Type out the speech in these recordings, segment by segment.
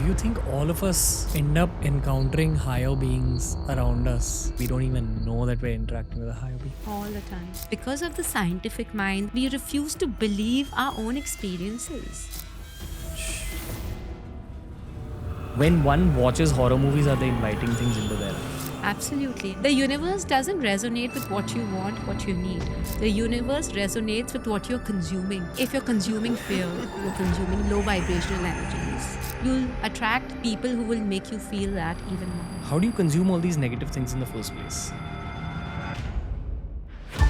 Do you think all of us end up encountering higher beings around us? We don't even know that we're interacting with a higher being. All the time. Because of the scientific mind, we refuse to believe our own experiences. When one watches horror movies, are they inviting things into their life? Absolutely. The universe doesn't resonate with what you want, what you need. The universe resonates with what you're consuming. If you're consuming fear, you're consuming low vibrational energies. You'll attract people who will make you feel that even more. How do you consume all these negative things in the first place?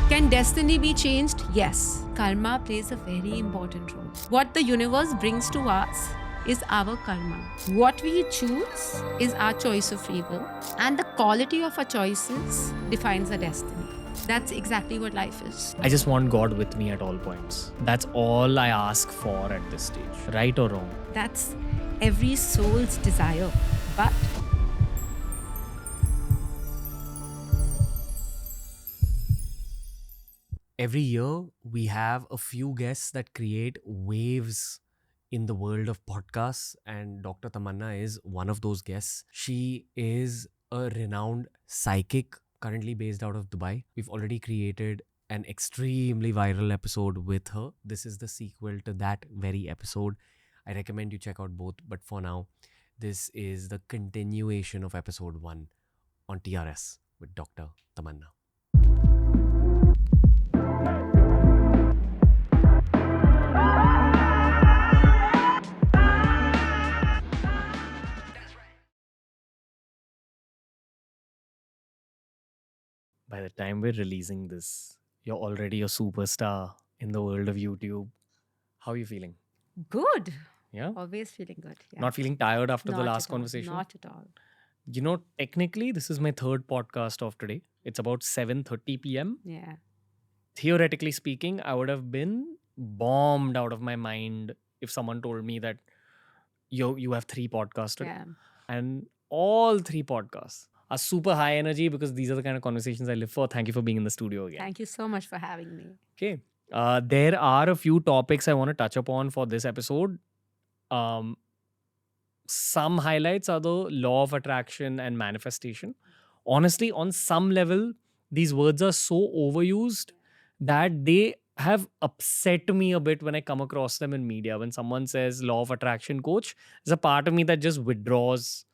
Can destiny be changed? Yes. Karma plays a very important role. What the universe brings to us is our karma. What we choose is our choice of free will, and the quality of our choices defines our destiny. That's exactly what life is. I just want God with me at all points. That's all I ask for at this stage, right or wrong. That's every soul's desire. But Every year, we have a few guests that create waves in the world of podcasts, and Dr. Tamanna is one of those guests. She is a renowned psychic, currently based out of Dubai. We've already created an extremely viral episode with her. This is the sequel to that very episode. I recommend you check out both, but for now, this is the continuation of episode 1 on TRS with Dr. Tamanna. By the time we're releasing this, you're already a superstar in the world of YouTube. How are you feeling? good. Yeah? Always feeling good. Yeah. Not feeling tired after the Not last at all. conversation? Not at all. You know, technically, this is my third podcast of today. It's about 7:30 p.m. Yeah. Theoretically speaking, I would have been bombed out of my mind if someone told me that you have 3 podcasts today. Yeah. And all 3 podcasts are super high energy because these are the kind of conversations I live for. Thank you for being in the studio again. Thank you so much for having me. Okay. There are a few topics I want to touch upon for this episode. Some highlights are the law of attraction and manifestation. Honestly, on some level, these words are so overused that they have upset me a bit when I come across them in media. When someone says law of attraction coach, there's a part of me that just withdraws.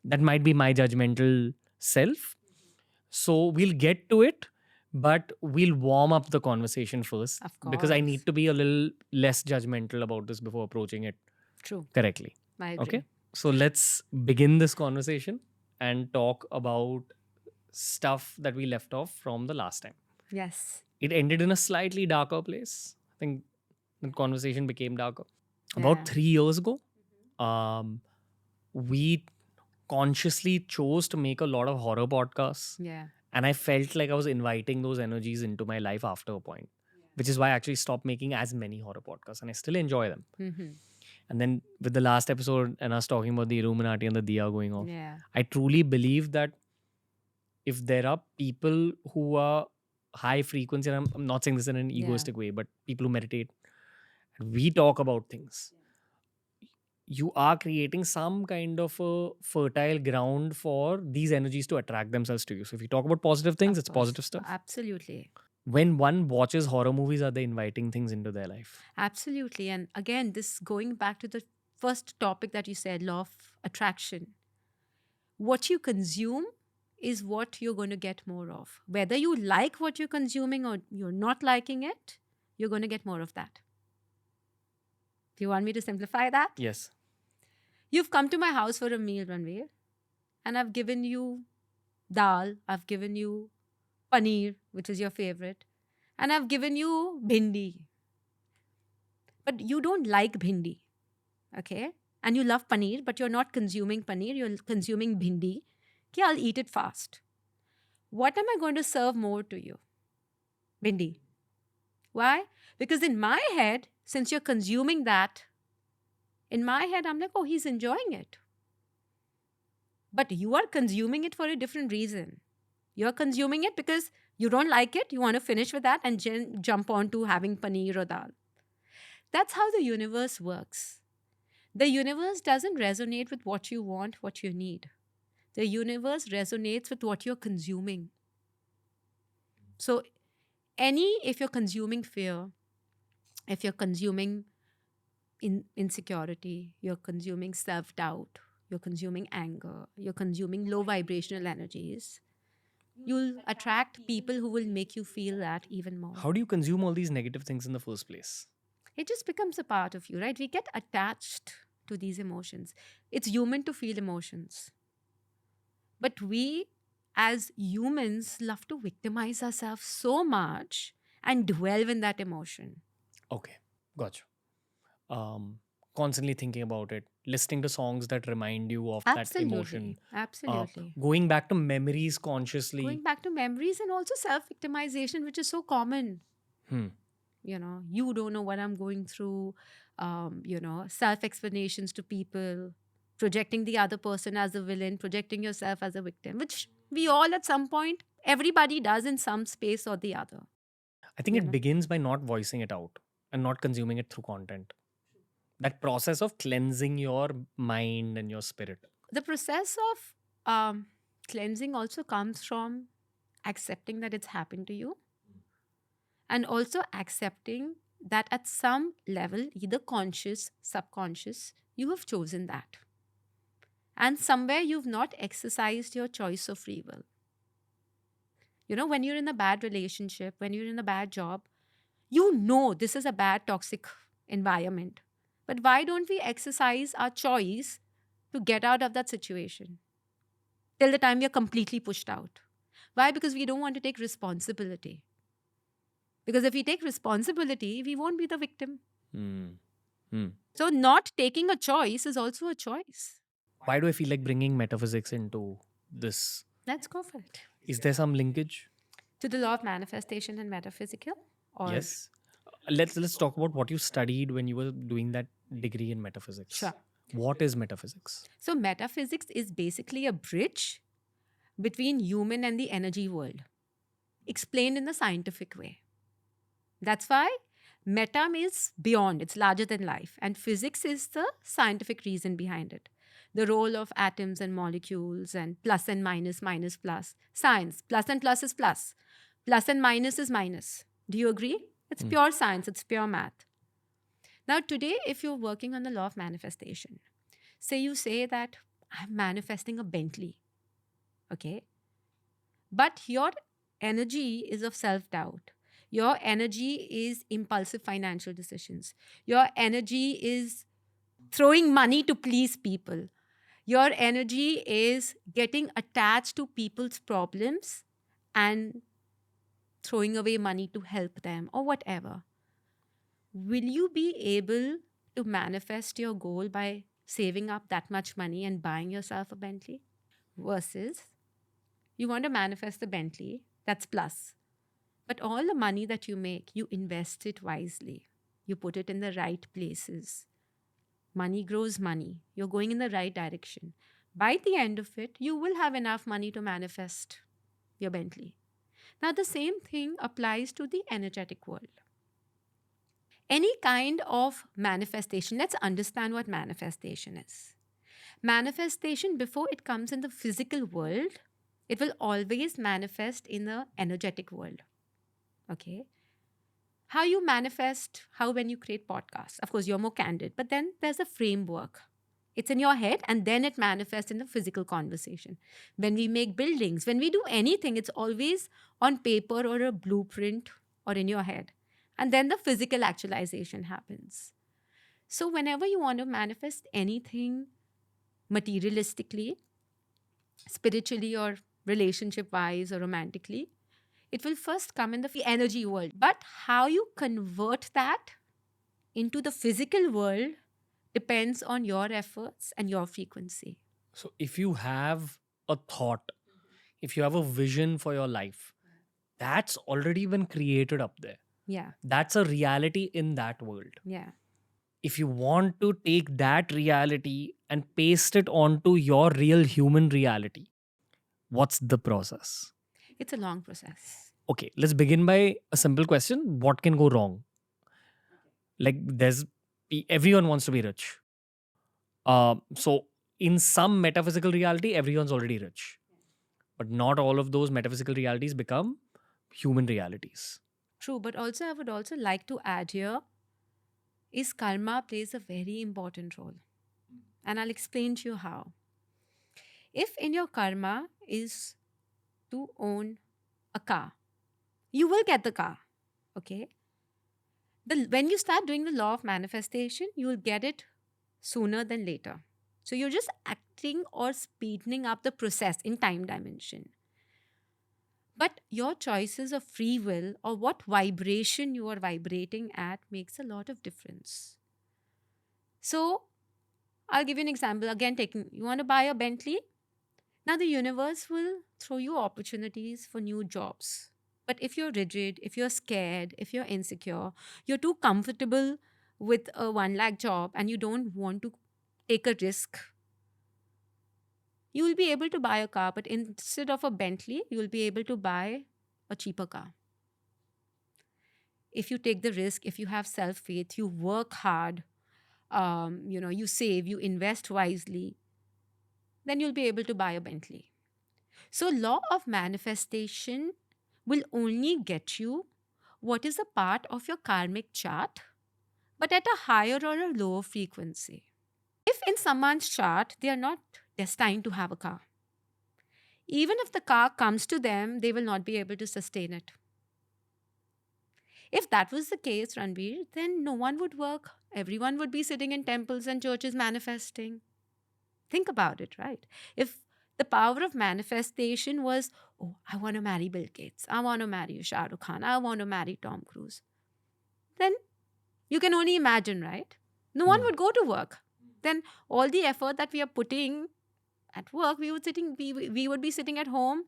That might be my judgmental self. So we'll get to it, but we'll warm up the conversation first. Of Because I course. need to be a little less judgmental about this before approaching it True. correctly. I agree. Okay. So let's begin this conversation and talk about stuff that we left off from the last time. Yes. It ended in a slightly darker place. I think the conversation became darker. About Yeah. 3 years ago, we consciously chose to make a lot of horror podcasts. Yeah. And I felt like I was inviting those energies into my life after a point, which is why I actually stopped making as many horror podcasts. And I still enjoy them. Mm-hmm. And then with the last episode and us talking about the Illuminati and the Diya going off, Yeah. I truly believe that if there are people who are high frequency, and I'm not saying this in an egoistic way, but people who meditate, and we talk about things, you are creating some kind of a fertile ground for these energies to attract themselves to you. So if you talk about positive things, Of it's course. positive stuff. Absolutely. When one watches horror movies, are they inviting things into their life? Absolutely. And again, this going back to the first topic that you said, law of attraction. What you consume is what you're going to get more of. Whether you like what you're consuming or you're not liking it, you're going to get more of that. Do you want me to simplify that? Yes. You've come to my house for a meal, Ranveer, and I've given you dal, I've given you paneer, which is your favorite, and I've given you bhindi. But you don't like bhindi, okay? And you love paneer, but you're not consuming paneer, you're consuming bhindi. Okay, I'll eat it fast. What am I going to serve more to you? Bhindi. Why? Because in my head, since you're consuming that, in my head, I'm like, oh, he's enjoying it. But you are consuming it for a different reason. You're consuming it because you don't like it, you want to finish with that and jump on to having paneer or dal. That's how the universe works. The universe doesn't resonate with what you want, what you need. The universe resonates with what you're consuming. So, if you're consuming fear, if you're consuming insecurity, you're consuming self doubt, you're consuming anger, you're consuming low vibrational energies, you'll attract people who will make you feel that even more. How do you consume all these negative things in the first place? It just becomes a part of you, right? We get attached to these emotions. It's human to feel emotions. But we, as humans, love to victimize ourselves so much and dwell in that emotion. Okay, gotcha. Constantly thinking about it, listening to songs that remind you of that emotion, Absolutely. going back to memories consciously. Going back to memories and also self victimization, which is so common. Hmm. You don't know what I'm going through, self explanations to people, projecting the other person as a villain, projecting yourself as a victim, which we all at some point, everybody does in some space or the other. I think You it know? begins by not voicing it out and not consuming it through content. That process of cleansing your mind and your spirit. The process of cleansing also comes from accepting that it's happened to you and also accepting that at some level, either conscious, subconscious, you have chosen that. And somewhere you've not exercised your choice of free will. When you're in a bad relationship, when you're in a bad job, this is a bad, toxic environment. But why don't we exercise our choice to get out of that situation till the time we are completely pushed out? Why? Because we don't want to take responsibility. Because if we take responsibility, we won't be the victim. So, not taking a choice is also a choice. Why do I feel like bringing metaphysics into this? Let's go for it. Is there some linkage? To the law of manifestation and metaphysical? Or Yes. Let's talk about what you studied when you were doing that degree in metaphysics. Sure. What is metaphysics? So, metaphysics is basically a bridge between human and the energy world, explained in a scientific way. That's why meta means beyond, it's larger than life, and physics is the scientific reason behind it. The role of atoms and molecules, and plus and minus, minus plus. Science, plus and plus is plus. Plus and minus is minus. Do you agree? It's pure science, it's pure math. Now, today, if you're working on the law of manifestation, you say that I'm manifesting a Bentley, okay? But your energy is of self doubt. Your energy is impulsive financial decisions. Your energy is throwing money to please people. Your energy is getting attached to people's problems and throwing away money to help them or whatever. Will you be able to manifest your goal by saving up that much money and buying yourself a Bentley? Versus you want to manifest the Bentley, that's plus. But all the money that you make, you invest it wisely. You put it in the right places. Money grows money. You're going in the right direction. By the end of it, you will have enough money to manifest your Bentley. Now, the same thing applies to the energetic world. Any kind of manifestation, let's understand what manifestation is. Manifestation, before it comes in the physical world, it will always manifest in the energetic world. Okay? How you manifest, how when you create podcasts. Of course, you're more candid, but then there's a framework. It's in your head and then it manifests in the physical conversation. When we make buildings, when we do anything, it's always on paper or a blueprint or in your head. And then the physical actualization happens. So whenever you want to manifest anything materialistically, spiritually or relationship-wise or romantically, it will first come in the energy world. But how you convert that into the physical world depends on your efforts and your frequency. So if you have a thought, if you have a vision for your life, that's already been created up there. Yeah. That's a reality in that world. Yeah. If you want to take that reality and paste it onto your real human reality, what's the process? It's a long process. Okay, let's begin by a simple question. What can go wrong? Like everyone wants to be rich. So in some metaphysical reality, everyone's already rich, but not all of those metaphysical realities become human realities. True, but also I would also like to add here is karma plays a very important role. And I'll explain to you how. If in your karma is to own a car, you will get the car. Okay. When you start doing the law of manifestation, you will get it sooner than later. So you're just acting or speeding up the process in time dimension. But your choices of free will or what vibration you are vibrating at makes a lot of difference. So I'll give you an example. Again, taking you want to buy a Bentley? Now the universe will throw you opportunities for new jobs. But if you're rigid, if you're scared, if you're insecure, you're too comfortable with a 1 lakh job and you don't want to take a risk, you will be able to buy a car, but instead of a Bentley, you will be able to buy a cheaper car. If you take the risk, if you have self faith, you work hard, you save, you invest wisely, then you'll be able to buy a Bentley. So, law of manifestation will only get you what is a part of your karmic chart, but at a higher or a lower frequency. If in someone's chart they are not destined to have a car, even if the car comes to them, they will not be able to sustain it. If that was the case, Ranveer, then no one would work. Everyone would be sitting in temples and churches manifesting. Think about it, right? If the power of manifestation was, oh, I want to marry Bill Gates, I want to marry Shah Rukh Khan, I want to marry Tom Cruise, then you can only imagine, right? No one would go to work. Then all the effort that we are putting at work, we would be sitting at home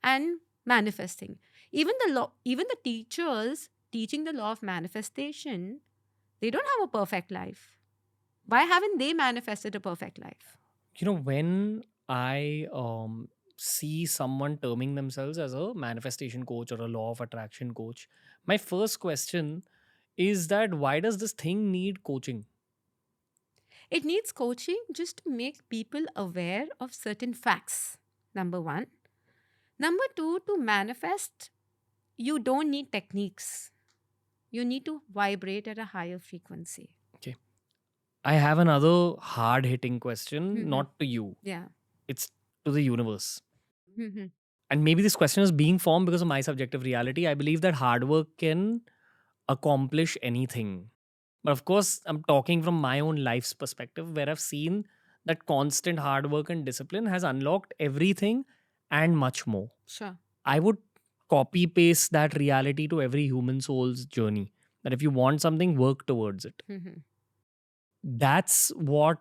and manifesting. Even the teachers teaching the law of manifestation, they don't have a perfect life. Why haven't they manifested a perfect life? When I see someone terming themselves as a manifestation coach or a law of attraction coach, my first question is that why does this thing need coaching? It needs coaching just to make people aware of certain facts. Number one. Number two, to manifest, you don't need techniques. You need to vibrate at a higher frequency. Okay. I have another hard hitting question, Mhm. not to you, Yeah. it's to the universe. Mhm. And maybe this question is being formed because of my subjective reality. I believe that hard work can accomplish anything. But of course, I'm talking from my own life's perspective, where I've seen that constant hard work and discipline has unlocked everything and much more. Sure. I would copy paste that reality to every human soul's journey. That if you want something, work towards it. Mhm. That's what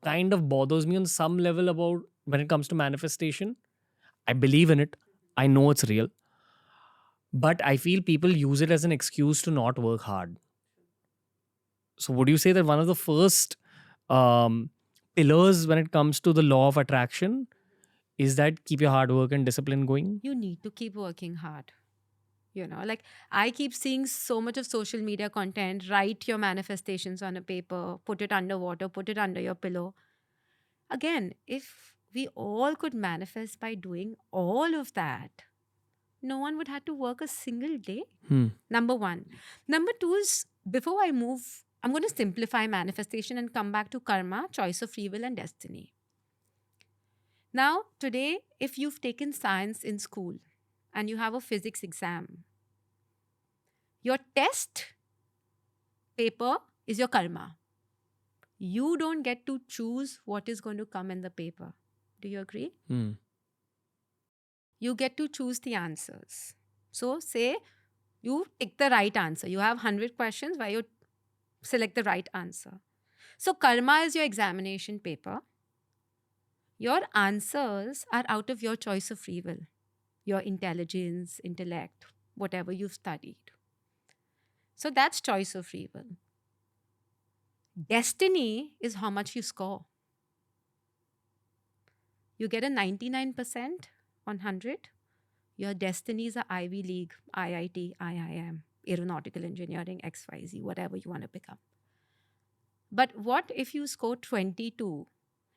kind of bothers me on some level about when it comes to manifestation. I believe in it, I know it's real, but I feel people use it as an excuse to not work hard. So, would you say that one of the first um, pillars when it comes to the law of attraction is that keep your hard work and discipline going? You need to keep working hard. Like I keep seeing so much of social media content. Write your manifestations on a paper, put it underwater, put it under your pillow. Again, if we all could manifest by doing all of that, no one would have to work a single day. Hmm. Number one. Number two is before I move, I'm going to simplify manifestation and come back to karma, choice of free will, and destiny. Now, today, if you've taken science in school and you have a physics exam, your test paper is your karma. You don't get to choose what is going to come in the paper. Do you agree? Hmm. You get to choose the answers. So, say you pick the right answer. You have 100 questions where you select the right answer. So, karma is your examination paper. Your answers are out of your choice of free will, your intelligence, intellect, whatever you've studied. So, that's choice of free will. Destiny is how much you score. You get a 99% on 100. Your destiny is a Ivy League, IIT, IIM, aeronautical engineering, XYZ, whatever you want to pick up. But what if you score 22?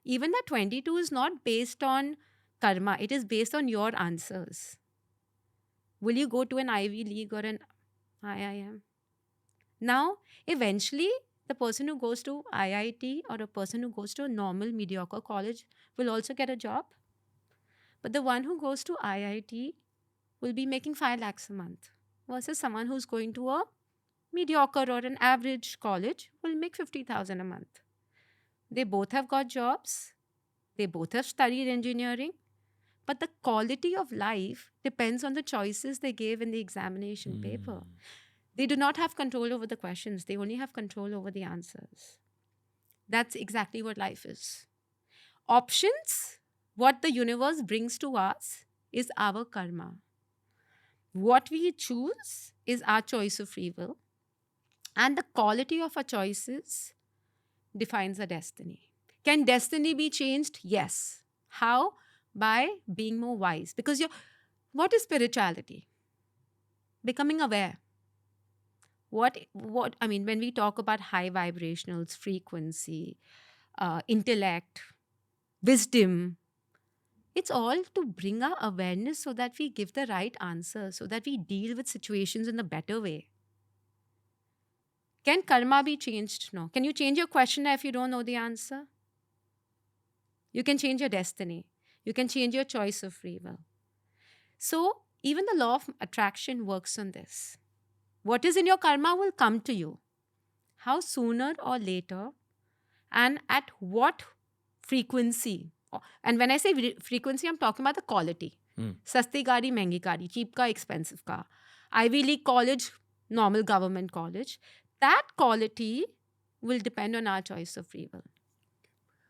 Even that 22 is not based on karma, it is based on your answers. Will you go to an Ivy League or an IIM? Now, eventually, the person who goes to IIT or a person who goes to a normal mediocre college will also get a job. But the one who goes to IIT will be making 5 lakhs a month versus someone who's going to a mediocre or an average college will make 50,000 a month. They both have got jobs. They both have studied engineering. But the quality of life depends on the choices they gave in the examination paper. They do not have control over the questions. They only have control over the answers. That's exactly what life is. Options, what the universe brings to us, is our karma. What we choose is our choice of free will. And the quality of our choices defines our destiny. Can destiny be changed? Yes. How? By being more wise. Because what is spirituality? Becoming aware. What I mean, when we talk about high vibrationals, frequency, intellect, wisdom, it's all to bring our awareness so that we give the right answer, so that we deal with situations in a better way. Can karma be changed? No. Can you change your questionnaire if you don't know the answer? You can change your destiny. You can change your choice of free will. So, even the law of attraction works on this. What is in your karma will come to you. How sooner or later, and at what frequency. And when I say frequency, I'm talking about the quality. Sasti gadi, महंगी gadi, cheap ka, expensive ka. Ivy League college, normal government college. That quality will depend on our choice of free will.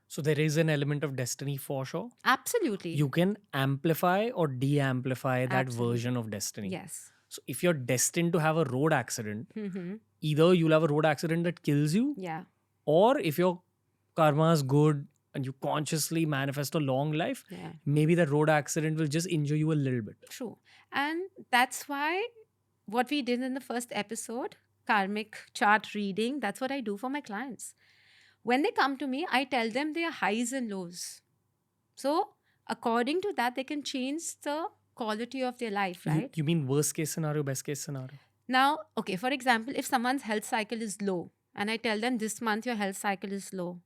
So there is an element of destiny for sure. Absolutely. You can amplify or de-amplify that Absolutely. version of destiny. Yes. So if you're destined to have a road accident, either you'll have a road accident that kills you, Yeah. or if your karma is good and you consciously manifest a long life, Yeah. maybe the road accident will just injure you a little bit. True. And that's why what we did in the first episode, Karmic chart reading, that's what I do for my clients. When they come to me, I tell them their highs and lows. So, according to that, they can change the quality of their life, right? You mean worst case scenario, best case scenario? Now, okay, for example, if someone's health cycle is low and I tell them this month your health cycle is low,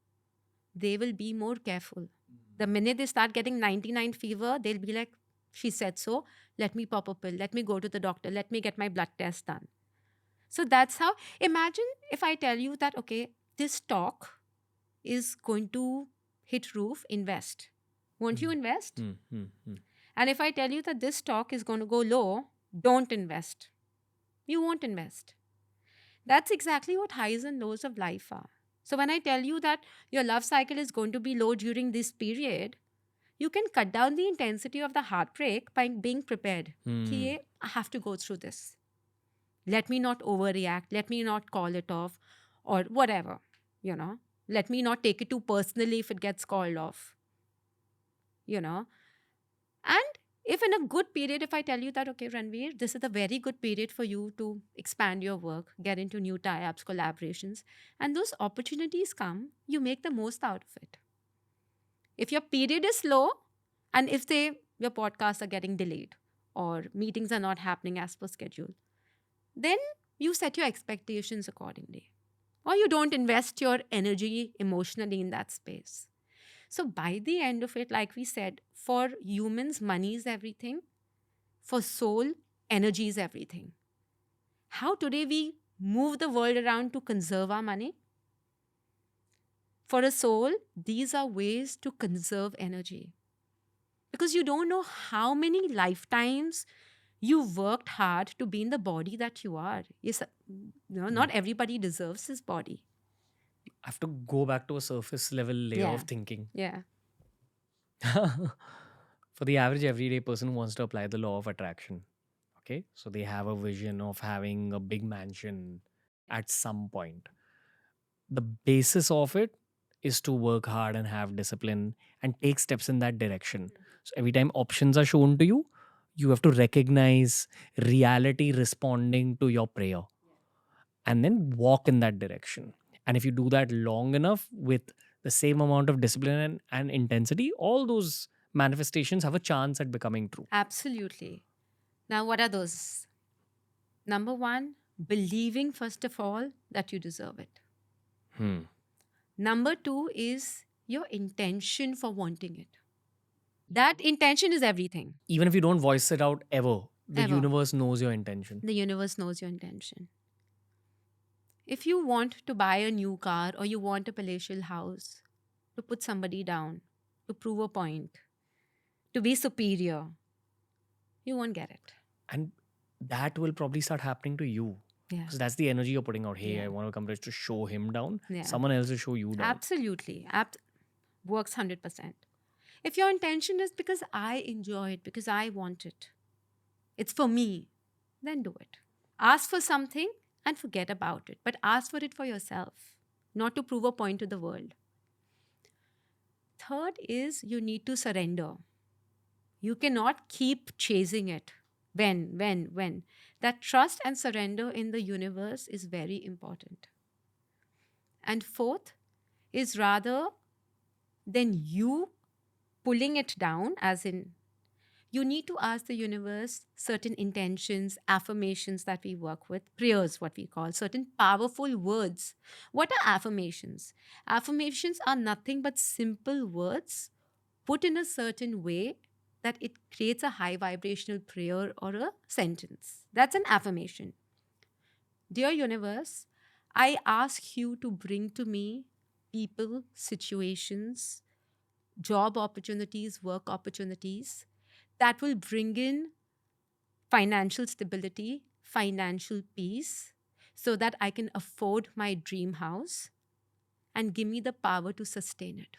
they will be more careful. The minute they start getting 99 fever, they'll be like, she said so, let me pop a pill, let me go to the doctor, let me get my blood test done. So that's how, imagine if I tell you that, okay, this stock is going to hit roof, invest. Won't you invest? And if I tell you that this stock is going to go low, don't invest. You won't invest. That's exactly what highs and lows of life are. So when I tell you that your love cycle is going to be low during this period, you can cut down the intensity of the heartbreak by being prepared. I have to go through this. Let me not overreact. Let me not call it off or whatever, Let me not take it too personally if it gets called off, And if in a good period, if I tell you that, okay, Ranveer, this is a very good period for you to expand your work, get into new tie-ups, collaborations, and those opportunities come, you make the most out of it. If your period is slow, and if your podcasts are getting delayed or meetings are not happening as per schedule, then you set your expectations accordingly. Or you don't invest your energy emotionally in that space. So by the end of it, like we said, for humans, money is everything. For soul, energy is everything. How today we move the world around to conserve our money? For a soul, these are ways to conserve energy. Because you don't know how many lifetimes you worked hard to be in the body that you are. Not everybody deserves this body. I have to go back to a surface level layer of thinking. Yeah. For the average everyday person who wants to apply the law of attraction, okay, so they have a vision of having a big mansion at some point. The basis of it is to work hard and have discipline and take steps in that direction. So every time options are shown to you, you have to recognize reality responding to your prayer and then walk in that direction. And if you do that long enough with the same amount of discipline and intensity, all those manifestations have a chance at becoming true. Absolutely. Now, what are those? Number one, believing, first of all, that you deserve it. Hmm. Number two is your intention for wanting it. That intention is everything. Even if you don't voice it out ever, the Ever. universe knows your intention. The universe knows your intention. If you want to buy a new car or you want a palatial house, to put somebody down, to prove a point, to be superior, you won't get it. And that will probably start happening to you. Yeah. Because that's the energy you're putting out. Hey, Yeah. I want to come rich to show him down. Yeah. Someone else will show you down. Absolutely. Works 100%. If your intention is because I enjoy it, because I want it, it's for me, then do it. Ask for something and forget about it. But ask for it for yourself, not to prove a point to the world. Third is you need to surrender. You cannot keep chasing it. When. That trust and surrender in the universe is very important. And fourth is rather than you pulling it down, as in, you need to ask the universe certain intentions, affirmations that we work with, prayers, what we call, certain powerful words. What are affirmations? Affirmations are nothing but simple words put in a certain way that it creates a high vibrational prayer or a sentence. That's an affirmation. Dear universe, I ask you to bring to me people, situations, job opportunities, work opportunities that will bring in financial stability, financial peace, so that I can afford my dream house and give me the power to sustain it.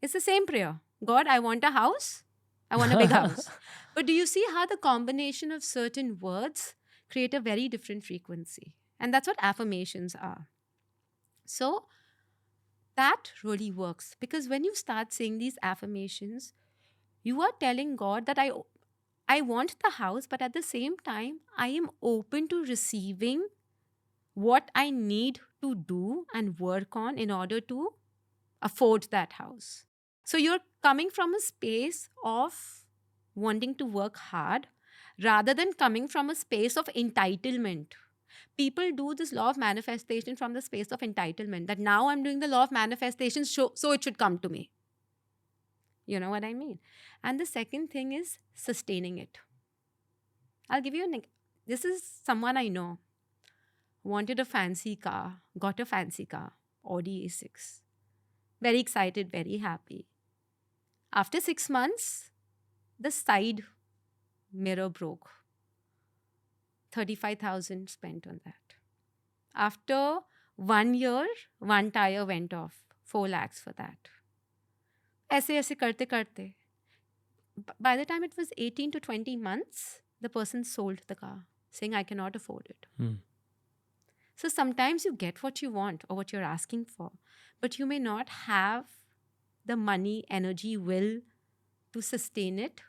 It's the same prayer. God, I want a house. I want a big house. But do you see how the combination of certain words create a very different frequency? And that's what affirmations are. So that really works, because when you start saying these affirmations, you are telling God that I want the house, but at the same time, I am open to receiving what I need to do and work on in order to afford that house. So you're coming from a space of wanting to work hard rather than coming from a space of entitlement. People do this law of manifestation from the space of entitlement, that now I'm doing the law of manifestation, so it should come to me. You know what I mean? And the second thing is sustaining it. I'll give you this is someone I know. Wanted a fancy car, got a fancy car, Audi A6. Very excited, very happy. After 6 months, the side mirror broke. 35,000 spent on that. After 1 year, one tire went off. 4 lakhs for that. ऐसे करते करते. By the time it was 18 to 20 months, the person sold the car, saying, I cannot afford it. So sometimes you get what you want or what you're asking for, but you may not have the money, energy, will to sustain it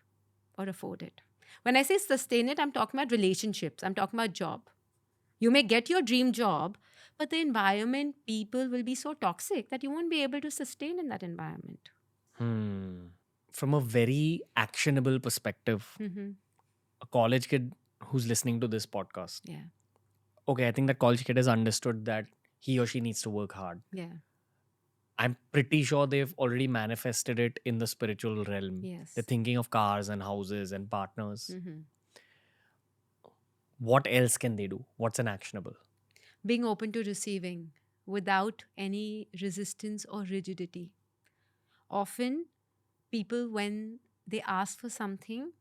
or afford it. When I say sustain it, I'm talking about relationships. I'm talking about job. You may get your dream job, but the environment, people will be so toxic that you won't be able to sustain in that environment. From a very actionable perspective, a college kid who's listening to this podcast, Yeah. okay, I think that college kid has understood that he or she needs to work hard. Yeah. I'm pretty sure they've already manifested it in the spiritual realm. Yes. They're thinking of cars and houses and partners. Mm-hmm. What else can they do? What's an actionable? Being open to receiving without any resistance or rigidity. Often, people, when they ask for something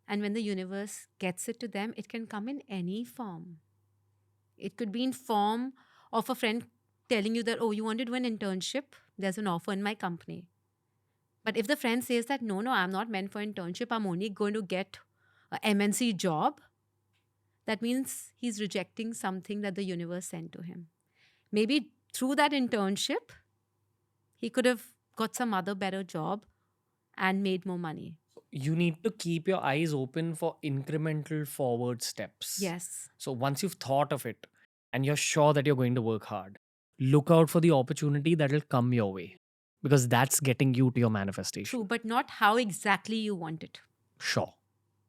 and when the universe gets it to them, it can come in any form. It could be in form of a friend telling you that, oh, you want to do an internship? There's an offer in my company. But if the friend says that, no, I'm not meant for internship, I'm only going to get a MNC job, that means he's rejecting something that the universe sent to him. Maybe through that internship, he could have got some other better job and made more money. You need to keep your eyes open for incremental forward steps. Yes. So once you've thought of it, and you're sure that you're going to work hard, look out for the opportunity that will come your way, because that's getting you to your manifestation. True, but not how exactly you want it. Sure.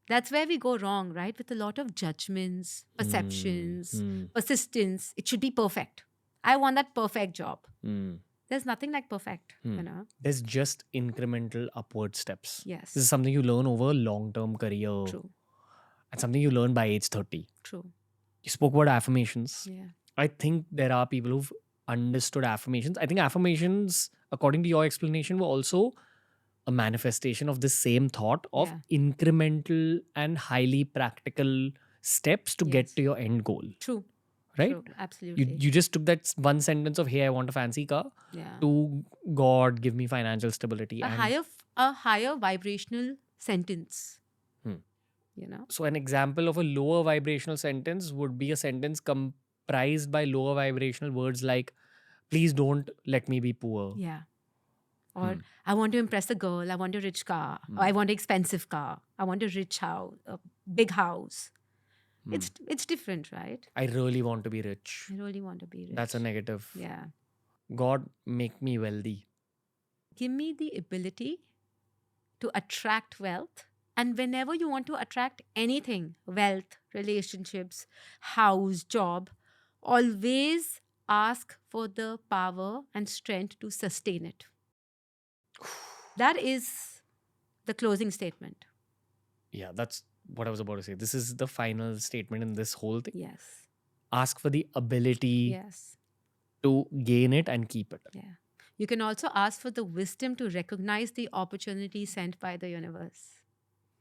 That's where we go wrong, right? With a lot of judgments, perceptions, persistence. It should be perfect. I want that perfect job. There's nothing like perfect, you know? There's just incremental upward steps. Yes. This is something you learn over a long-term career. True. And something you learn by age 30. True. You spoke about affirmations. Yeah. I think there are people who've understood affirmations. I think affirmations, according to your explanation, were also a manifestation of the same thought of incremental and highly practical steps to get Yes. to your end goal. True. Right? True. Absolutely. You just took that one sentence of, hey, I want a fancy car, Yeah. to God, give me financial stability. A higher vibrational sentence. You know? So an example of a lower vibrational sentence would be a sentence comprised by lower vibrational words like, please don't let me be poor. Yeah. Or I want to impress a girl. I want a rich car. Or I want an expensive car. I want a rich house, a big house. It's different, right? I really want to be rich. I really want to be rich. That's a negative. Yeah. God, make me wealthy. Give me the ability to attract wealth. And whenever you want to attract anything, wealth, relationships, house, job, always ask for the power and strength to sustain it. That is the closing statement. Yeah, that's what I was about to say. This is the final statement in this whole thing. Yes. Ask for the ability Yes. to gain it and keep it. Yeah. You can also ask for the wisdom to recognize the opportunity sent by the universe.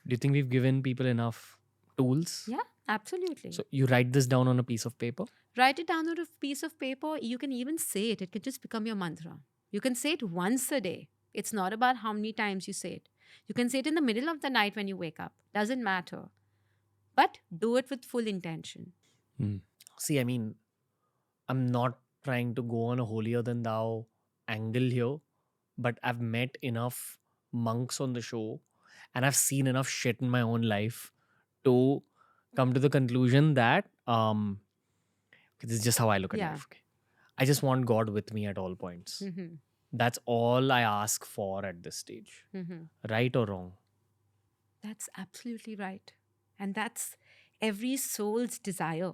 Do you think we've given people enough tools? Yeah, absolutely. So you write this down on a piece of paper? Write it down on a piece of paper. You can even say it. It can just become your mantra. You can say it once a day. It's not about how many times you say it. You can say it in the middle of the night when you wake up. Doesn't matter. But do it with full intention. See, I mean, I'm not trying to go on a holier than thou angle here, but I've met enough monks on the show and I've seen enough shit in my own life to come to the conclusion that this is just how I look at life. Okay? I just want God with me at all points. That's all I ask for at this stage. Right or wrong? That's absolutely right. And that's every soul's desire,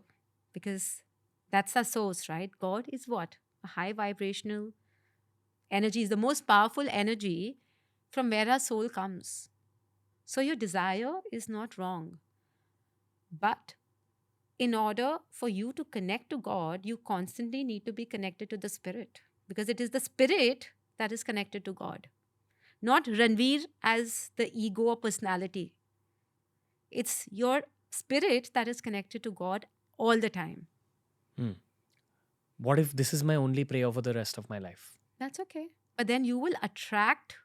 because that's our source, right? God is what? A high vibrational energy, is the most powerful energy from where our soul comes. So your desire is not wrong. But in order for you to connect to God, you constantly need to be connected to the spirit, because it is the spirit that is connected to God, not Ranveer as the ego or personality. It's your spirit that is connected to God all the time. What if this is my only prayer for the rest of my life? That's okay. But then you will attract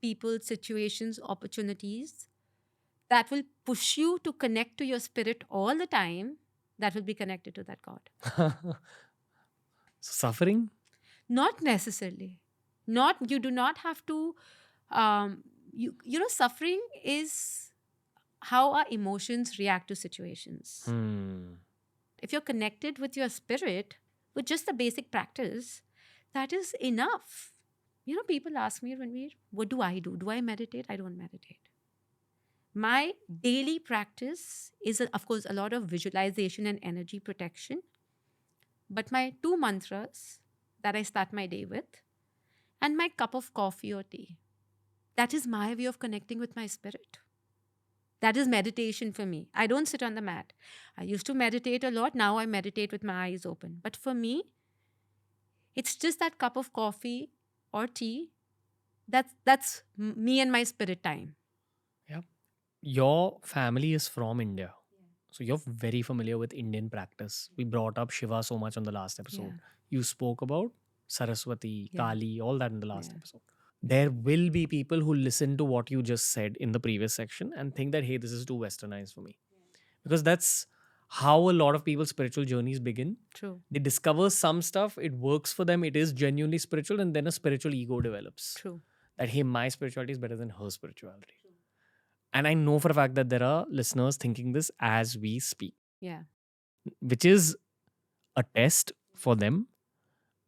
people, situations, opportunities that will push you to connect to your spirit all the time, that will be connected to that God. Suffering? Not necessarily. You do not have to, suffering is how our emotions react to situations. If you're connected with your spirit, with just the basic practice, that is enough. People ask me, Ranveer, what do I do? Do I meditate? I don't meditate. My daily practice is, of course, a lot of visualization and energy protection. But my 2 mantras that I start my day with, and my cup of coffee or tea, that is my way of connecting with my spirit. That is meditation for me. I don't sit on the mat. I used to meditate a lot. Now I meditate with my eyes open. But for me, it's just that cup of coffee or tea. That's me and my spirit time. Yeah. Your family is from India. So you're very familiar with Indian practice. We brought up Shiva so much on the last episode. Yeah. You spoke about Saraswati, Yeah. Kali, all that in the last Yeah. episode. There will be people who listen to what you just said in the previous section and think that, hey, this is too westernized for me. Because that's how a lot of people's spiritual journeys begin. True. They discover some stuff, it works for them, it is genuinely spiritual, and then a spiritual ego develops. True. That, hey, my spirituality is better than her spirituality. And I know for a fact that there are listeners thinking this as we speak. Yeah. Which is a test for them.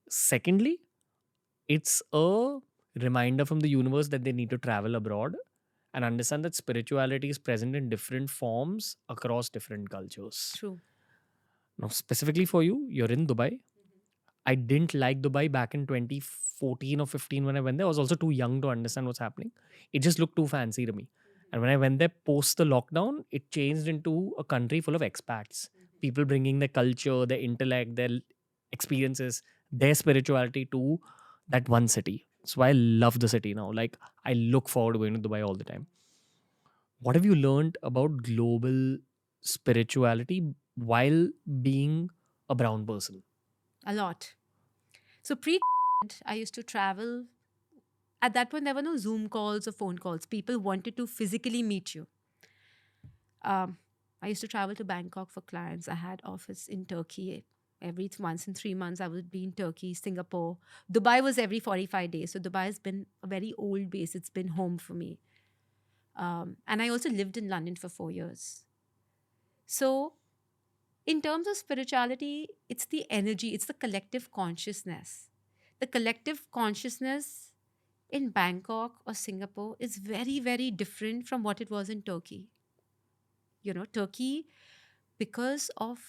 Secondly, it's a reminder from the universe that they need to travel abroad and understand that spirituality is present in different forms across different cultures. True. Now, specifically for you, you're in Dubai. I didn't like Dubai back in 2014 or 15 when I went there. I was also too young to understand what's happening. It just looked too fancy to me. And when I went there post the lockdown, it changed into a country full of expats. People bringing their culture, their intellect, their experiences, their spirituality to that one city. So I love the city now. Like, I look forward to going to Dubai all the time. What have you learned about global spirituality while being a brown person? A lot. So pre I used to travel. At that point, there were no Zoom calls or phone calls. People wanted to physically meet you. I used to travel to Bangkok for clients. I had office in Turkey. Every once in 3 months, I would be in Turkey, Singapore. Dubai was every 45 days. So Dubai has been a very old base. It's been home for me. And I also lived in London for 4 years. So in terms of spirituality, it's the energy, it's the collective consciousness. The collective consciousness in Bangkok or Singapore is very, very different from what it was in Turkey. You know, Turkey, because of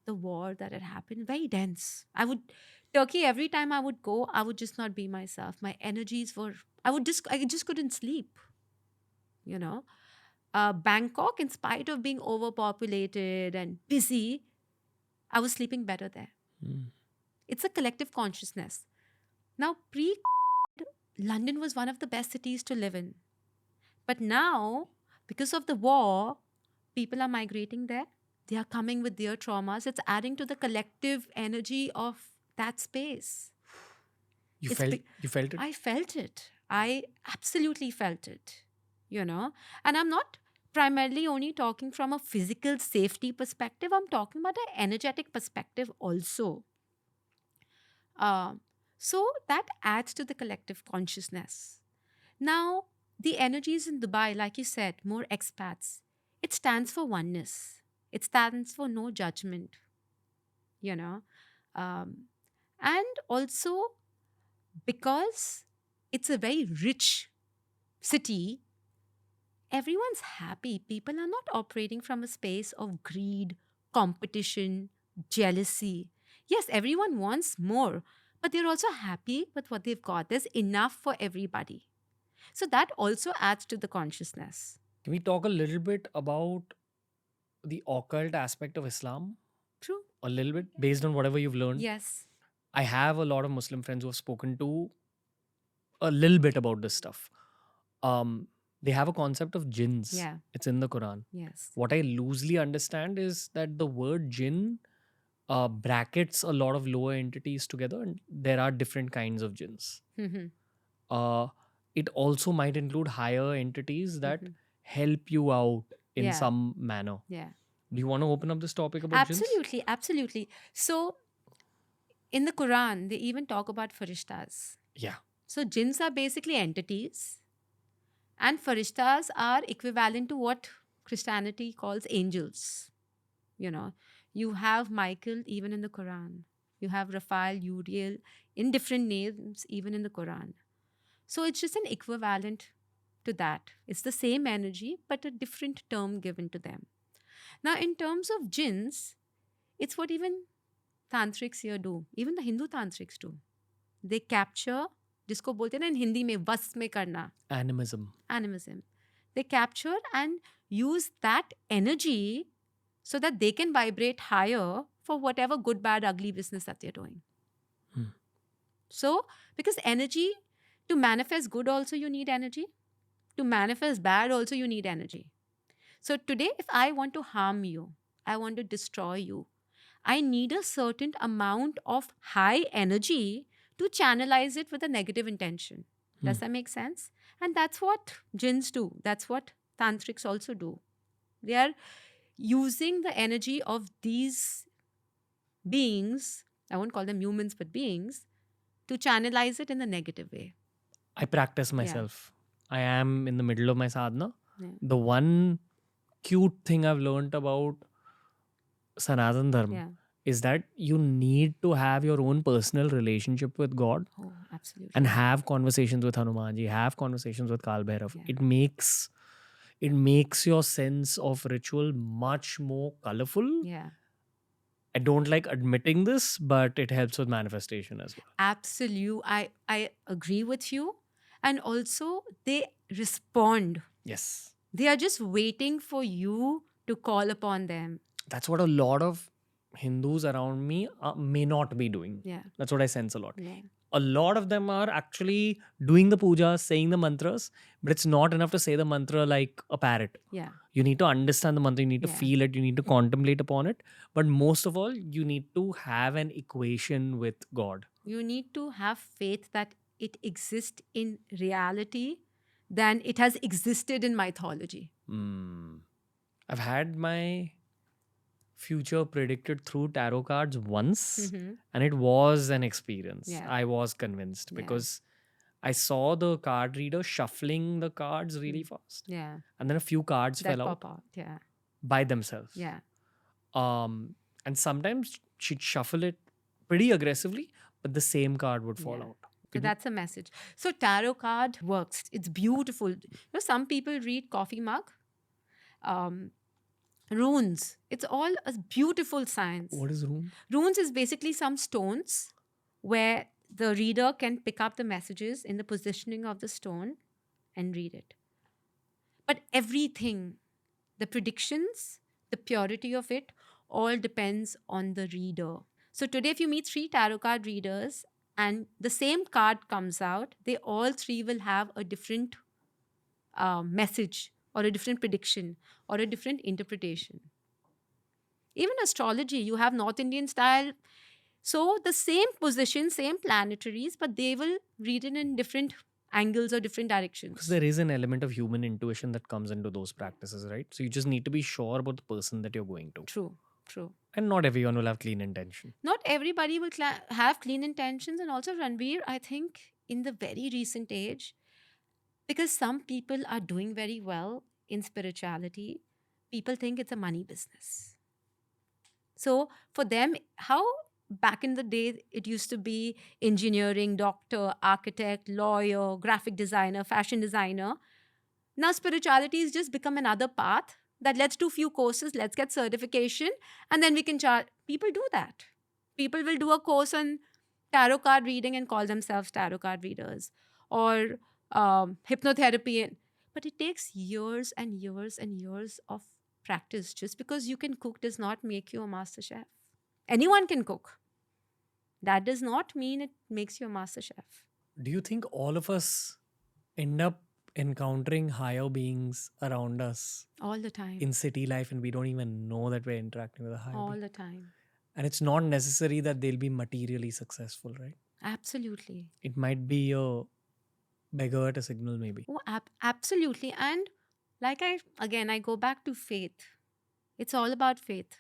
the war that had happened, very dense. Turkey, every time I would go, I would just not be myself. My energies were, I just couldn't sleep, you know. Bangkok, in spite of being overpopulated and busy, I was sleeping better there. It's a collective consciousness. Now, London was one of the best cities to live in. But now, because of the war, people are migrating there. They are coming with their traumas. It's adding to the collective energy of that space. You It's felt be- you felt it? I felt it. I absolutely felt it, you know. And I'm not primarily only talking from a physical safety perspective, I'm talking about an energetic perspective also. So that adds to the collective consciousness. Now, the energies in Dubai, like you said, more expats, it stands for oneness. It stands for no judgment, you know. Um, and also because it's a very rich city, everyone's happy. People are not operating from a space of greed, competition, jealousy. Yes, everyone wants more, but they're also happy with what they've got. There's enough for everybody. So that also adds to the consciousness. Can we talk a little bit about the occult aspect of Islam? True. A little bit based on whatever you've learned. Yes. I have a lot of Muslim friends who have spoken to a little bit about this stuff. They have a concept of jinns. Yeah. It's in the Quran. Yes. What I loosely understand is that the word jinn brackets a lot of lower entities together, and there are different kinds of jinns. Mhm. It also might include higher entities that Mhm. help you out in Yeah. some manner. Yeah. Do you want to open up this topic about jinns? Absolutely. Absolutely. So in the Quran, they even talk about Farishtas. Yeah. So jinns are basically entities, and Farishtas are equivalent to what Christianity calls angels. You know, you have Michael even in the Quran. You have Raphael, Uriel in different names even in the Quran. So it's just an equivalent to that. It's the same energy, but a different term given to them. Now, in terms of jinns, it's what even tantrics here do. Even the Hindu tantrics do. They capture, जिसको बोलते हैं ना in Hindi में वश में करना, animism. They capture and use that energy so that they can vibrate higher for whatever good, bad, ugly business that they're doing. So, because energy, to manifest good also you need energy. To manifest bad also you need energy. So today, if I want to harm you, I want to destroy you, I need a certain amount of high energy to channelize it with a negative intention. Does that make sense? And that's what jinns do. That's what tantrics also do. They are using the energy of these beings, I won't call them humans, but beings, to channelize it in a negative way. I practice myself. I am in the middle of my sadhana. Yeah. The one cute thing I've learned about Sanatan Dharma Yeah. is that you need to have your own personal relationship with God Oh, absolutely. and have conversations with Hanumanji, have conversations with Kal Bhairav. Yeah. It makes your sense of ritual much more colorful. Yeah. I don't like admitting this, but it helps with manifestation as well. Absolute. I agree with you. And also, they respond. Yes. They are just waiting for you to call upon them. That's what a lot of Hindus around me may not be doing. Yeah. That's what I sense a lot. Yeah. A lot of them are actually doing the puja, saying the mantras, but it's not enough to say the mantra like a parrot. Yeah. You need to understand the mantra, you need to Yeah. feel it, you need to contemplate upon it. But most of all, you need to have an equation with God. You need to have faith that it exists in reality than it has existed in mythology. I've had my future predicted through tarot cards once, and it was an experience. Yeah. I was convinced Yeah. because I saw the card reader shuffling the cards really fast. Yeah. And then a few cards That fell out pop out. Yeah. by themselves. Yeah. And sometimes she'd shuffle it pretty aggressively, but the same card would fall Yeah. out. So that's a message. So tarot card works. It's beautiful. Some people read coffee mug, runes. It's all a beautiful science. What is rune? Runes is basically some stones where the reader can pick up the messages in the positioning of the stone and read it. But everything, the predictions, the purity of it, all depends on the reader. So today, if you meet 3 tarot card readers and the same card comes out, they all 3 will have a different message or a different prediction or a different interpretation. Even astrology, you have North Indian style. So the same position, same planetaries, but they will read it in different angles or different directions. Because there is an element of human intuition that comes into those practices, right? So you just need to be sure about the person that you're going to. True, true. And not everyone will have clean intention. Not everybody will have clean intentions. And also, Ranveer, I think in the very recent age, because some people are doing very well in spirituality, people think it's a money business. So for them, how back in the day it used to be engineering, doctor, architect, lawyer, graphic designer, fashion designer. Now spirituality has just become another path that let's do few courses, let's get certification, and then we can charge. People do that. People will do a course on tarot card reading and call themselves tarot card readers, or hypnotherapy. But it takes years and years and years of practice. Just because you can cook does not make you a master chef. Anyone can cook. That does not mean it makes you a master chef. Do you think all of us end up encountering higher beings around us All the time. in city life and we don't even know that we're interacting with a higher All being? the time. And it's not necessary that they'll be materially successful, right? Absolutely. It might be a beggar at a signal, maybe. Oh, absolutely. And like I go back to faith. It's all about faith.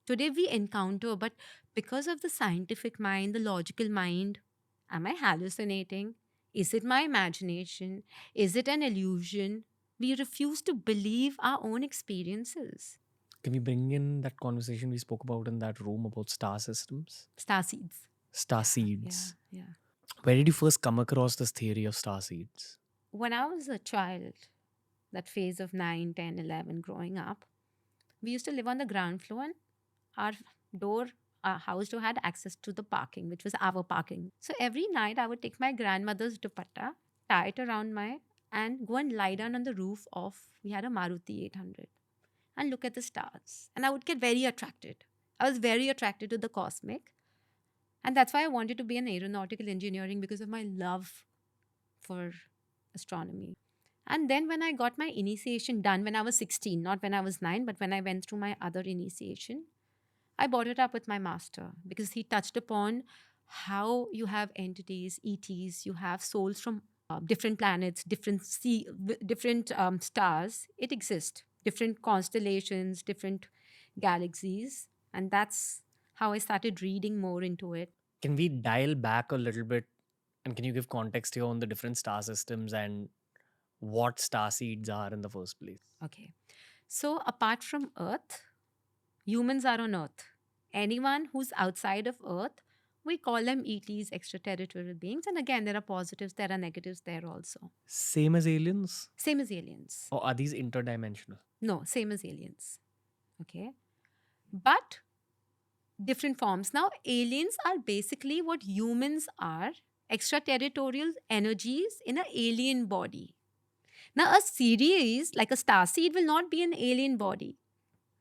Today we encounter, but because of the scientific mind, the logical mind, am I hallucinating? Is it my imagination? Is it an illusion? We refuse to believe our own experiences. Can we bring in that conversation we spoke about in that room about star systems? Starseeds. Starseeds. Yeah. Where did you first come across this theory of starseeds? When I was a child, that phase of 9, 10, 11, growing up, we used to live on the ground floor and our house door had access to the parking, which was our parking. So every night I would take my grandmother's dupatta, tie it around and go and lie down on the roof of, we had a Maruti 800, and look at the stars. And I would get very attracted. I was very attracted to the cosmic. And that's why I wanted to be an aeronautical engineering, because of my love for astronomy. And then when I got my initiation done when I was 16, not when I was 9, but when I went through my other initiation, I brought it up with my master because he touched upon how you have entities, ETs, you have souls from different planets, different stars. It exists, different constellations, different galaxies. And that's how I started reading more into it. Can we dial back a little bit and can you give context here on the different star systems and what starseeds are in the first place? Okay. So apart from Earth, humans are on Earth. anyone who's outside of Earth, we call them ETs, extraterritorial beings. And again, there are positives, there are negatives there also. Same as aliens? Same as aliens. Or are these interdimensional? No, same as aliens. Okay. But different forms. Now, aliens are basically what humans are, extraterritorial energies in an alien body. Now, a series like a starseed will not be an alien body,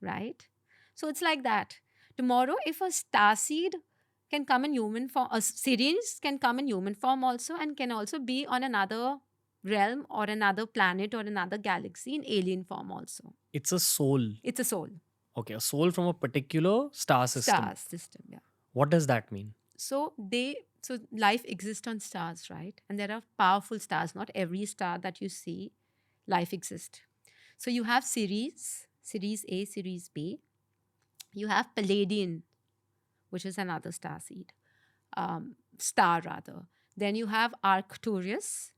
right? So it's like that. Tomorrow, if a starseed can come in human form, a series can come in human form also, and can also be on another realm or another planet or another galaxy in alien form also. It's a soul. It's a soul. Okay, a soul from a particular star system. Star system, yeah. What does that mean? So life exists on stars, right? And there are powerful stars. Not every star that you see, life exists. So you have Series A, Series B. You have Palladian, which is another star rather. Then you have Arcturus.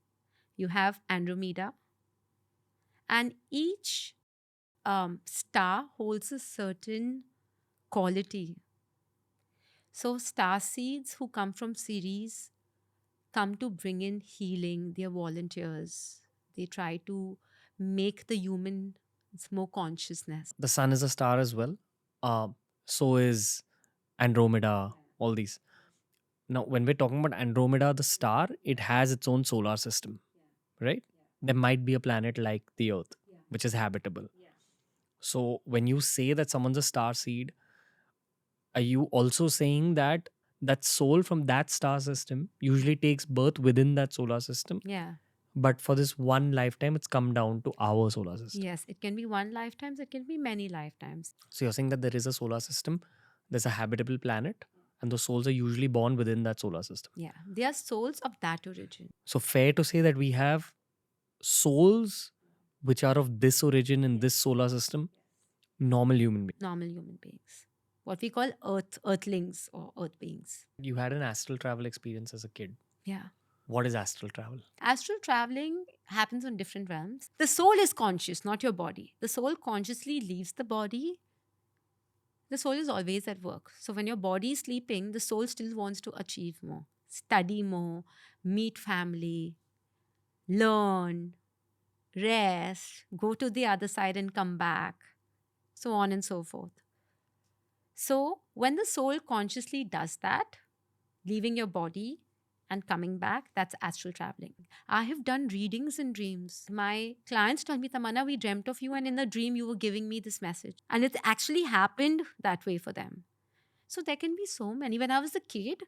You have Andromeda. And each star holds a certain quality. So starseeds who come from Ceres come to bring in healing. They're volunteers. They try to make the humans more consciousness. The sun is a star as well. So is Andromeda, all these. Now, when we're talking about Andromeda, the star, it has its own solar system, right? There might be a planet like the Earth, which is habitable. So when you say that someone's a star seed, are you also saying that that soul from that star system usually takes birth within that solar system? Yeah. But for this one lifetime, it's come down to our solar system. Yes, it can be one lifetime, it can be many lifetimes. So you're saying that there is a solar system, there's a habitable planet, and those souls are usually born within that solar system. Yeah, they are souls of that origin. So fair to say that we have souls which are of this origin in this solar system, normal human beings. Normal human beings. What we call earthlings or earth beings. You had an astral travel experience as a kid. Yeah. What is astral travel? Astral traveling happens on different realms. The soul is conscious, not your body. The soul consciously leaves the body. The soul is always at work. So when your body is sleeping, the soul still wants to achieve more, study more, meet family, learn, rest, go to the other side and come back, so on and so forth. So when the soul consciously does that, leaving your body and coming back, that's astral traveling. I have done readings in dreams. My clients tell me, Tamanna, we dreamt of you, and in the dream you were giving me this message. And it actually happened that way for them. So there can be so many. When I was a kid,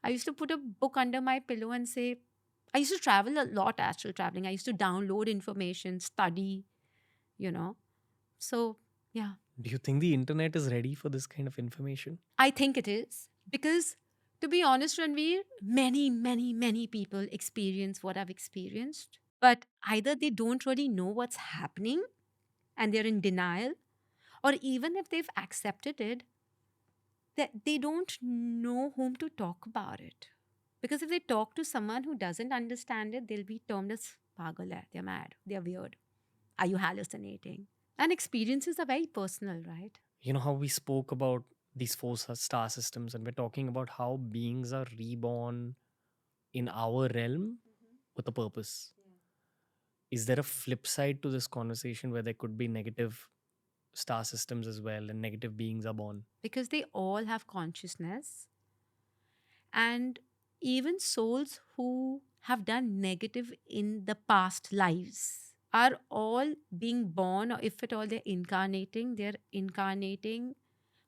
I used to put a book under my pillow and say, I used to travel a lot, astral traveling. I used to download information, study, So, yeah. Do you think the internet is ready for this kind of information? I think it is. Because, to be honest, Ranveer, many, many, many people experience what I've experienced. But either they don't really know what's happening and they're in denial, or even if they've accepted it, they don't know whom to talk about it. Because if they talk to someone who doesn't understand it, they'll be termed as pagal hai, they're mad, they're weird. Are you hallucinating? And experiences are very personal, right? You know how we spoke about these four star systems, and we're talking about how beings are reborn in our realm with a purpose. Is there a flip side to this conversation where there could be negative star systems as well and negative beings are born? Because they all have consciousness. And even souls who have done negative in the past lives are all being born, or if at all they're incarnating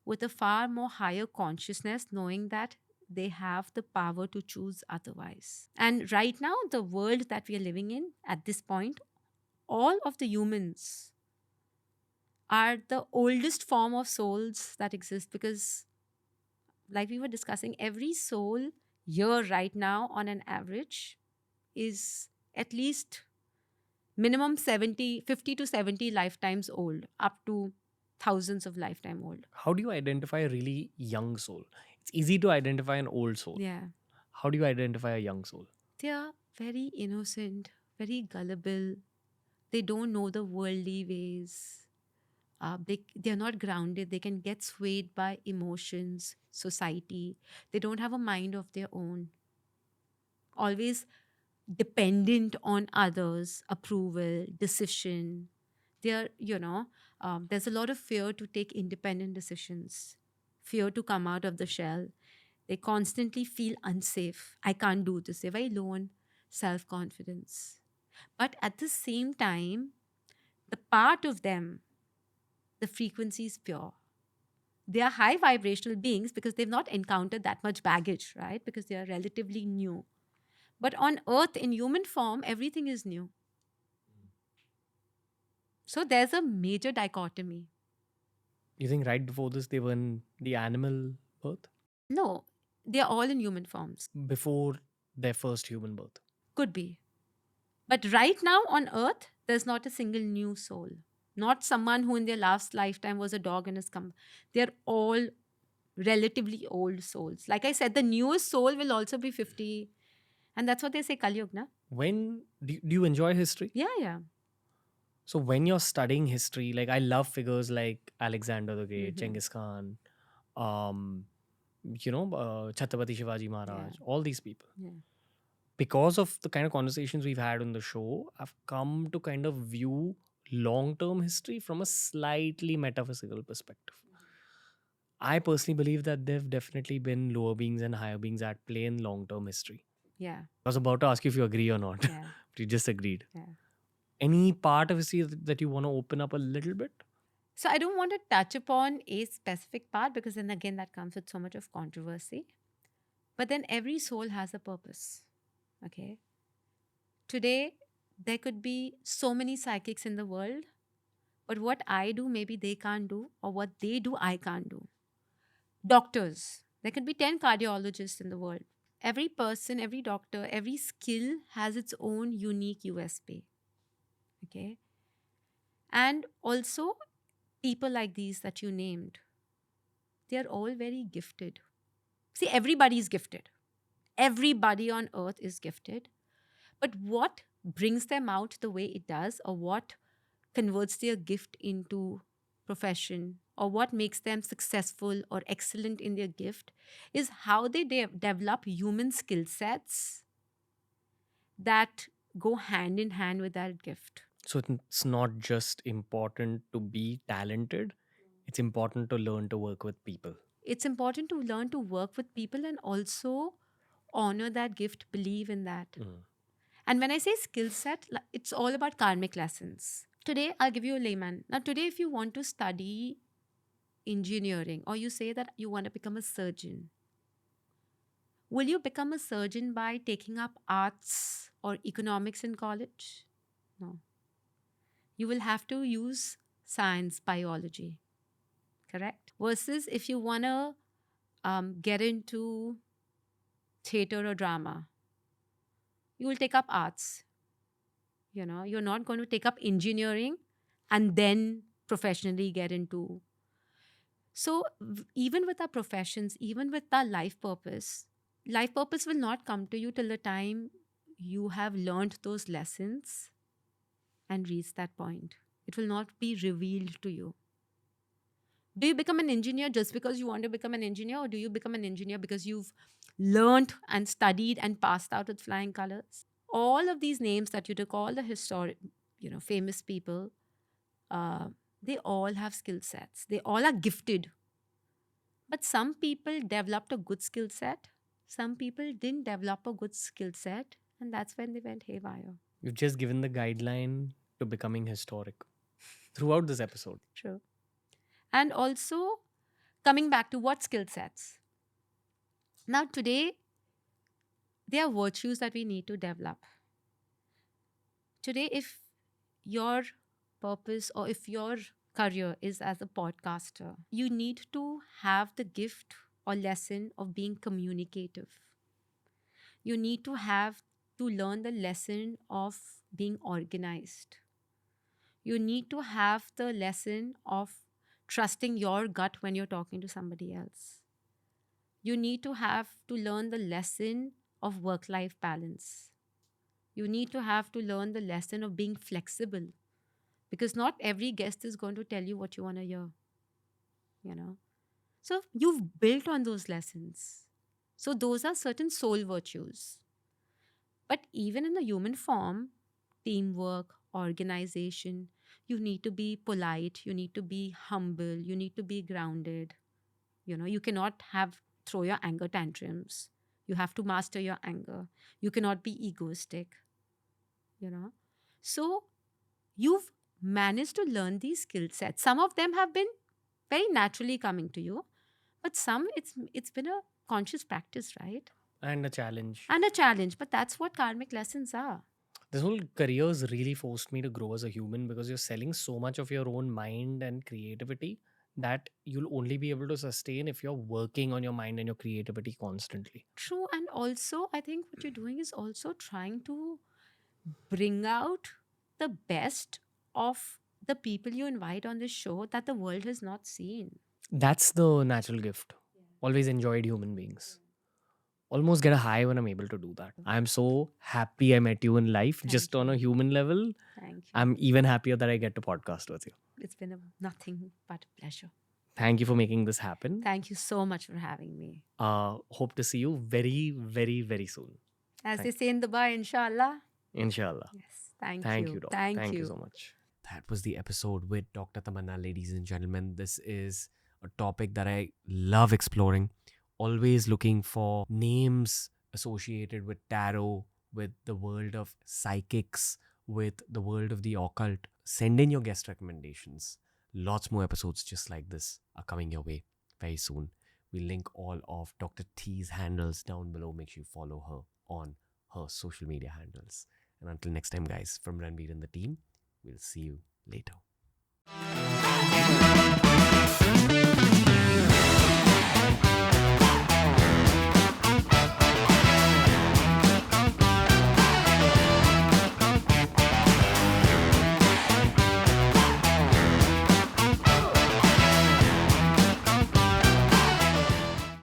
with a far more higher consciousness, knowing that they have the power to choose otherwise. And right now, the world that we are living in at this point, all of the humans are the oldest form of souls that exist, because like we were discussing, every soul here right now on an average is at least minimum 50 to 70 lifetimes old, up to thousands of lifetime old. How do you identify a really young soul? It's easy to identify an old soul. Yeah. How do you identify a young soul? They are very innocent, very gullible. They don't know the worldly ways. They're not grounded. They can get swayed by emotions, society. They don't have a mind of their own. Always dependent on others' approval, decision. They're, there's a lot of fear to take independent decisions, fear to come out of the shell. They constantly feel unsafe. I can't do this. They're very low on self confidence. But at the same time, the part of them, the frequency is pure. They are high vibrational beings because they've not encountered that much baggage, right? Because they are relatively new. But on earth, in human form, everything is new. So there's a major dichotomy. You think right before this they were in the animal birth? No, they're all in human forms. Before their first human birth? Could be. But right now on earth, there's not a single new soul. Not someone who in their last lifetime was a dog and has come. They're all relatively old souls. Like I said, the newest soul will also be 50. And that's what they say, Kali Yuga. When do you enjoy history? Yeah. So when you're studying history, like I love figures like Alexander the Great, Mhm. Genghis Khan, Chhatrapati Shivaji Maharaj, Yeah. all these people. Yeah. Because of the kind of conversations we've had on the show, I've come to kind of view long-term history from a slightly metaphysical perspective. I personally believe that there've definitely been lower beings and higher beings at play in long-term history. Yeah. I was about to ask you if you agree or not, Yeah. but you just agreed. Yeah. Any part of history that you want to open up a little bit? So I don't want to touch upon a specific part because then again that comes with so much of controversy. But then every soul has a purpose. Okay. Today, there could be so many psychics in the world, but what I do, maybe they can't do, or what they do, I can't do. Doctors, there could be 10 cardiologists in the world. Every person, every doctor, every skill has its own unique USP. Okay. And also, people like these that you named, they are all very gifted. See, everybody is gifted. Everybody on earth is gifted. But what brings them out the way it does, or what converts their gift into profession, or what makes them successful or excellent in their gift, is how they develop human skill sets that go hand in hand with that gift. So it's not just important to be talented, it's important to learn to work with people. It's important to learn to work with people and also honor that gift, believe in that. Mm. And when I say skill set, it's all about karmic lessons. Today, I'll give you a layman. Now, today, if you want to study engineering or you say that you want to become a surgeon, will you become a surgeon by taking up arts or economics in college? No. You will have to use science, biology, correct? Versus if you want to get into theater or drama, you will take up arts. You're not going to take up engineering and then professionally get into. So, even with our professions, even with our life purpose will not come to you till the time you have learned those lessons and reached that point. It will not be revealed to you. Do you become an engineer just because you want to become an engineer, or do you become an engineer because you've learned and studied and passed out with flying colors? All of these names that you took, all the historic, famous people, uh, they all have skill sets. They all are gifted. But some people developed a good skill set. Some people didn't develop a good skill set. And that's when they went haywire. You've just given the guideline to becoming historic throughout this episode. True. And also, coming back to what skill sets. Now, today, there are virtues that we need to develop. Today, if your purpose or if your career is as a podcaster, you need to have the gift or lesson of being communicative. You need to have to learn the lesson of being organized. You need to have the lesson of trusting your gut when you're talking to somebody else. You need to have to learn the lesson of work life balance. You need to have to learn the lesson of being flexible. because not every guest is going to tell you what you want to hear, you know. So you've built on those lessons. So those are certain soul virtues. But even in the human form, teamwork, organization, you need to be polite, you need to be humble, you need to be grounded. You know, you cannot throw your anger tantrums. You have to master your anger. You cannot be egoistic, you know. So you've managed to learn these skill sets. Some of them have been very naturally coming to you, but some it's been a conscious practice, right? And a challenge. And a challenge. But that's what karmic lessons are. This whole career's really forced me to grow as a human because you're selling so much of your own mind and creativity that you'll only be able to sustain if you're working on your mind and your creativity constantly. True. And also, I think what you're doing is also trying to bring out the best of the people you invite on this show that the world has not seen. That's the natural gift. Always enjoyed human beings. Almost get a high when I'm able to do that. I'm so happy I met you in life, Thank just on a human level. Thank you. I'm even happier that I get to podcast with you. It's been nothing but a pleasure. Thank you for making this happen. Thank you so much for having me. Hope to see you very, very, very soon. As they say in Dubai, inshallah. Inshallah. Yes. Thank Thank you. you, Doc. Thank you so much. That was the episode with Dr. Tamanna, ladies and gentlemen. This is a topic that I love exploring. Always looking for names associated with tarot, with the world of psychics, with the world of the occult. Send in your guest recommendations. Lots more episodes just like this are coming your way very soon. We'll link all of Dr. T's handles down below. Make sure you follow her on her social media handles. And until next time, guys, from Ranveer and the team, we'll see you later.